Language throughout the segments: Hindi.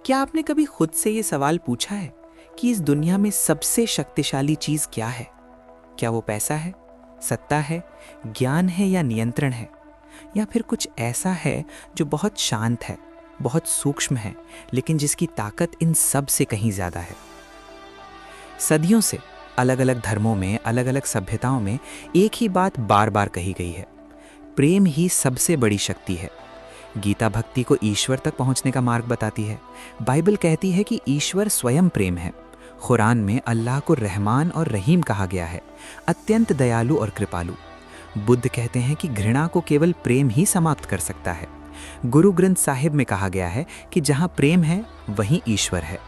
क्या आपने कभी खुद से ये सवाल पूछा है कि इस दुनिया में सबसे शक्तिशाली चीज क्या है? क्या वो पैसा है, सत्ता है, ज्ञान है या नियंत्रण है, या फिर कुछ ऐसा है जो बहुत शांत है, बहुत सूक्ष्म है, लेकिन जिसकी ताकत इन सब से कहीं ज्यादा है? सदियों से अलग अलग धर्मों में, अलग अलग सभ्यताओं में एक ही बात बार बार कही गई है: प्रेम ही सबसे बड़ी शक्ति है। गीता भक्ति को ईश्वर तक पहुंचने का मार्ग बताती है। बाइबल कहती है कि ईश्वर स्वयं प्रेम है। कुरान में अल्लाह को रहमान और रहीम कहा गया है, अत्यंत दयालु और कृपालु। बुद्ध कहते हैं कि घृणा को केवल प्रेम ही समाप्त कर सकता है। गुरु ग्रंथ साहिब में कहा गया है कि जहां प्रेम है वहीं ईश्वर है।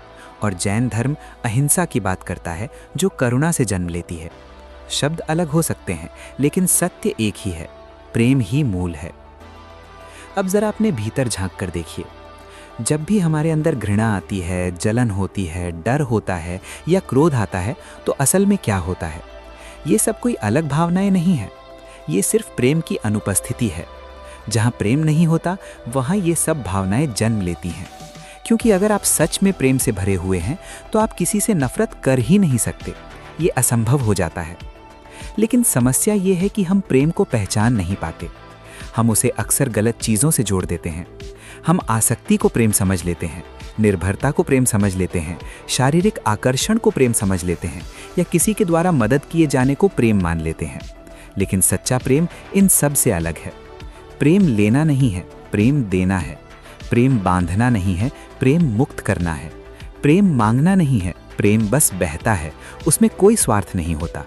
और जैन धर्म अहिंसा की बात करता है, जो करुणा से जन्म लेती है। शब्द अलग हो सकते हैं, लेकिन सत्य एक ही है: प्रेम ही मूल है। अब जरा अपने भीतर झांक कर देखिए। जब भी हमारे अंदर घृणा आती है, जलन होती है, डर होता है या क्रोध आता है, तो असल में क्या होता है? ये सब कोई अलग भावनाएं नहीं है, ये सिर्फ प्रेम की अनुपस्थिति है। जहां प्रेम नहीं होता, वहां ये सब भावनाएं जन्म लेती हैं। क्योंकि अगर आप सच में प्रेम से भरे हुए हैं, तो आप किसी से नफरत कर ही नहीं सकते। ये असंभव हो जाता है। लेकिन समस्या ये है कि हम प्रेम को पहचान नहीं पाते। हम उसे अक्सर गलत चीज़ों से जोड़ देते हैं। हम आसक्ति को प्रेम समझ लेते हैं, निर्भरता को प्रेम समझ लेते हैं, शारीरिक आकर्षण को प्रेम समझ लेते हैं, या किसी के द्वारा मदद किए जाने को प्रेम मान लेते हैं। लेकिन सच्चा प्रेम इन सब से अलग है। प्रेम लेना नहीं है, प्रेम देना है। प्रेम बांधना नहीं है, प्रेम मुक्त करना है। प्रेम मांगना नहीं है, प्रेम बस बहता है, उसमें कोई स्वार्थ नहीं होता।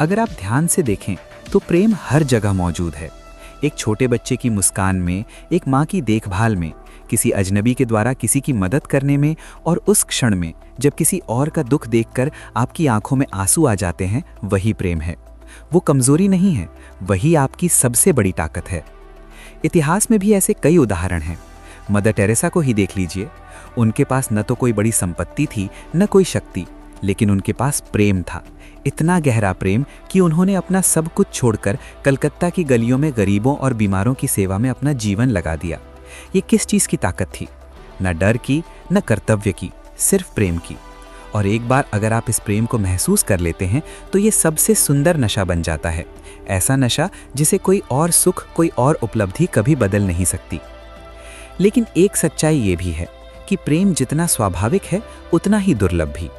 अगर आप ध्यान से देखें तो प्रेम हर जगह मौजूद है। एक छोटे बच्चे की मुस्कान में, एक माँ की देखभाल में, किसी अजनबी के द्वारा किसी की मदद करने में, और उस क्षण में जब किसी और का दुख देखकर आपकी आंखों में आंसू आ जाते हैं, वही प्रेम है। वो कमजोरी नहीं है, वही आपकी सबसे बड़ी ताकत है। इतिहास में भी ऐसे कई उदाहरण हैं। मदर टेरेसा को ही देख लीजिए। उनके पास न तो कोई बड़ी संपत्ति थी, न कोई शक्ति, लेकिन उनके पास प्रेम था। इतना गहरा प्रेम कि उन्होंने अपना सब कुछ छोड़कर कलकत्ता की गलियों में गरीबों और बीमारों की सेवा में अपना जीवन लगा दिया। ये किस चीज़ की ताकत थी? न डर की, न कर्तव्य की, सिर्फ प्रेम की। और एक बार अगर आप इस प्रेम को महसूस कर लेते हैं, तो ये सबसे सुंदर नशा बन जाता है। ऐसा नशा जिसे कोई और सुख, कोई और उपलब्धि कभी बदल नहीं सकती। लेकिन एक सच्चाई ये भी है कि प्रेम जितना स्वाभाविक है, उतना ही दुर्लभ भी।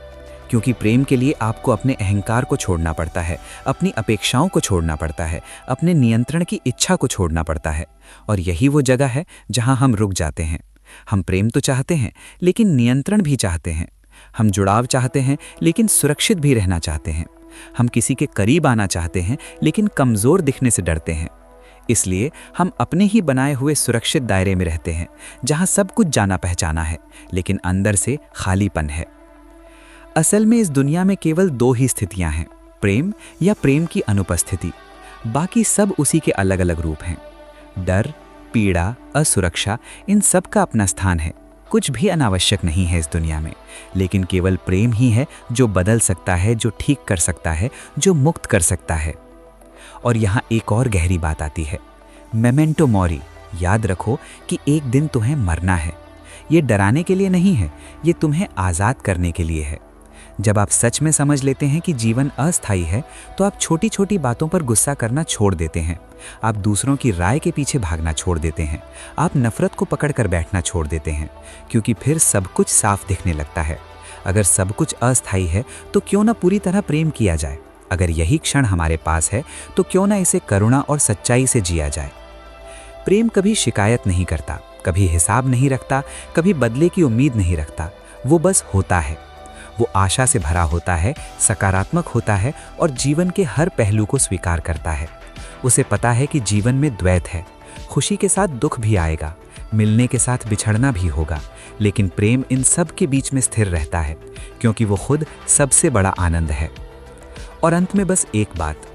क्योंकि प्रेम के लिए आपको अपने अहंकार को छोड़ना पड़ता है, अपनी अपेक्षाओं को छोड़ना पड़ता है, अपने नियंत्रण की इच्छा को छोड़ना पड़ता है। और यही वो जगह है जहां हम रुक जाते हैं। हम प्रेम तो चाहते हैं, लेकिन नियंत्रण भी चाहते हैं। हम जुड़ाव चाहते हैं, लेकिन सुरक्षित भी रहना चाहते हैं। हम किसी के करीब आना चाहते हैं, लेकिन कमज़ोर दिखने से डरते हैं। इसलिए हम अपने ही बनाए हुए सुरक्षित दायरे में रहते हैं, जहां सब कुछ जाना पहचाना है, लेकिन अंदर से खालीपन है। असल में इस दुनिया में केवल दो ही स्थितियां हैं: प्रेम या प्रेम की अनुपस्थिति। बाकी सब उसी के अलग अलग रूप हैं। डर, पीड़ा, असुरक्षा, इन सब का अपना स्थान है। कुछ भी अनावश्यक नहीं है इस दुनिया में, लेकिन केवल प्रेम ही है जो बदल सकता है, जो ठीक कर सकता है, जो मुक्त कर सकता है। और यहाँ एक और गहरी बात आती है: मेमेंटो मोरी, याद रखो कि एक दिन तुम्हें मरना है। ये डराने के लिए नहीं है, ये तुम्हें आज़ाद करने के लिए है। जब आप सच में समझ लेते हैं कि जीवन अस्थायी है, तो आप छोटी छोटी बातों पर गुस्सा करना छोड़ देते हैं। आप दूसरों की राय के पीछे भागना छोड़ देते हैं। आप नफरत को पकड़ कर बैठना छोड़ देते हैं, क्योंकि फिर सब कुछ साफ दिखने लगता है। अगर सब कुछ अस्थायी है, तो क्यों ना पूरी तरह प्रेम किया जाए। अगर यही क्षण हमारे पास है, तो क्यों ना इसे करुणा और सच्चाई से जिया जाए। प्रेम कभी शिकायत नहीं करता, कभी हिसाब नहीं रखता, कभी बदले की उम्मीद नहीं रखता। वो बस होता है। वो आशा से भरा होता है, सकारात्मक होता है, और जीवन के हर पहलू को स्वीकार करता है। उसे पता है कि जीवन में द्वैत है। खुशी के साथ दुख भी आएगा, मिलने के साथ बिछड़ना भी होगा, लेकिन प्रेम इन सब के बीच में स्थिर रहता है, क्योंकि वो खुद सबसे बड़ा आनंद है। और अंत में बस एक बात: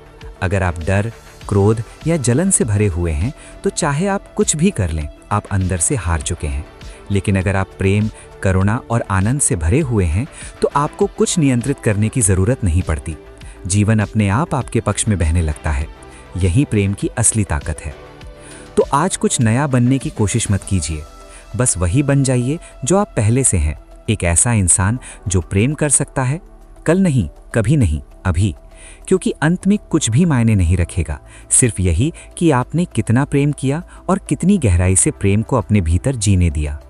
अगर आप डर, क्रोध या जलन से भरे हुए हैं, तो चाहे आप कुछ भी कर लें, आप अंदर से हार चुके हैं। लेकिन अगर आप प्रेम, करुणा और आनंद से भरे हुए हैं, तो आपको कुछ नियंत्रित करने की जरूरत नहीं पड़ती। जीवन अपने आप आपके पक्ष में बहने लगता है। यही प्रेम की असली ताकत है। तो आज कुछ नया बनने की कोशिश मत कीजिए, बस वही बन जाइए जो आप पहले से हैं, एक ऐसा इंसान जो प्रेम कर सकता है, कल नहीं, कभी नहीं, अभी। क्योंकि अंत में कुछ भी मायने नहीं रखेगा, सिर्फ यही कि आपने कितना प्रेम किया और कितनी गहराई से प्रेम को अपने भीतर जीने दिया।